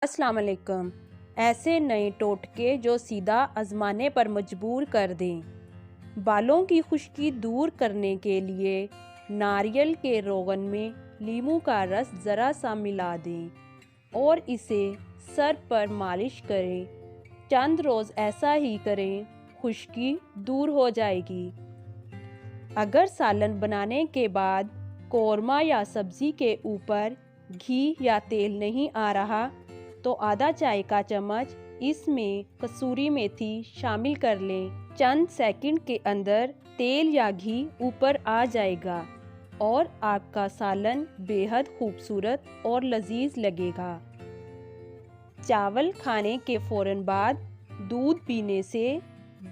अस्सलाम वालेकुम। ऐसे नए टोटके जो सीधा आजमाने पर मजबूर कर दें। बालों की खुश्की दूर करने के लिए नारियल के रोगन में नींबू का रस ज़रा सा मिला दें और इसे सर पर मालिश करें। चंद रोज़ ऐसा ही करें, खुश्की दूर हो जाएगी। अगर सालन बनाने के बाद कौरमा या सब्ज़ी के ऊपर घी या तेल नहीं आ रहा तो आधा चाय का चम्मच इसमें कसूरी मेथी शामिल कर लें। चंद सेकंड के अंदर तेल या घी ऊपर आ जाएगा और आपका सालन बेहद खूबसूरत और लजीज लगेगा। चावल खाने के फ़ौरन बाद दूध पीने से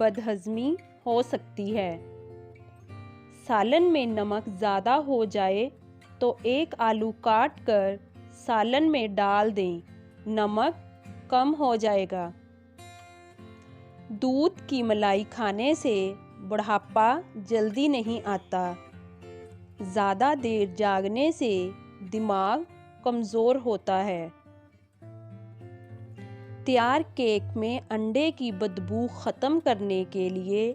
बदहज़मी हो सकती है। सालन में नमक ज़्यादा हो जाए तो एक आलू काट कर सालन में डाल दें, नमक कम हो जाएगा। दूध की मलाई खाने से बुढ़ापा जल्दी नहीं आता। ज़्यादा देर जागने से दिमाग कमज़ोर होता है। तैयार केक में अंडे की बदबू ख़त्म करने के लिए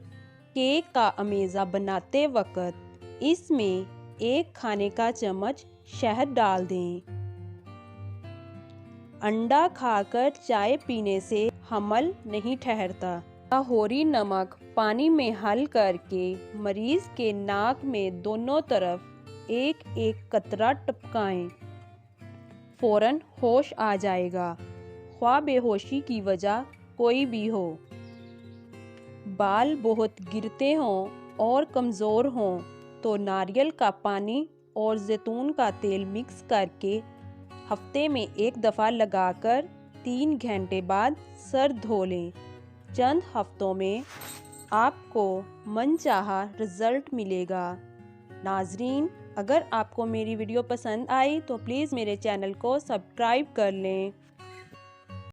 केक का अमेज़ा बनाते वक्त इसमें 1 खाने का चम्मच शहद डाल दें। अंडा खाकर चाय पीने से हमल नहीं ठहरता। लाहौरी नमक पानी में हल करके मरीज़ के नाक में दोनों तरफ एक एक कतरा टपकाएं। फ़ौरन होश आ जाएगा, ख्वाह बेहोशी की वजह कोई भी हो। बाल बहुत गिरते हों और कमज़ोर हों तो नारियल का पानी और जैतून का तेल मिक्स करके हफ्ते में 1 दफ़ा लगाकर 3 घंटे बाद सर धो लें। चंद हफ्तों में आपको मनचाहा रिज़ल्ट मिलेगा। नाज़रीन, अगर आपको मेरी वीडियो पसंद आई तो प्लीज़ मेरे चैनल को सब्सक्राइब कर लें।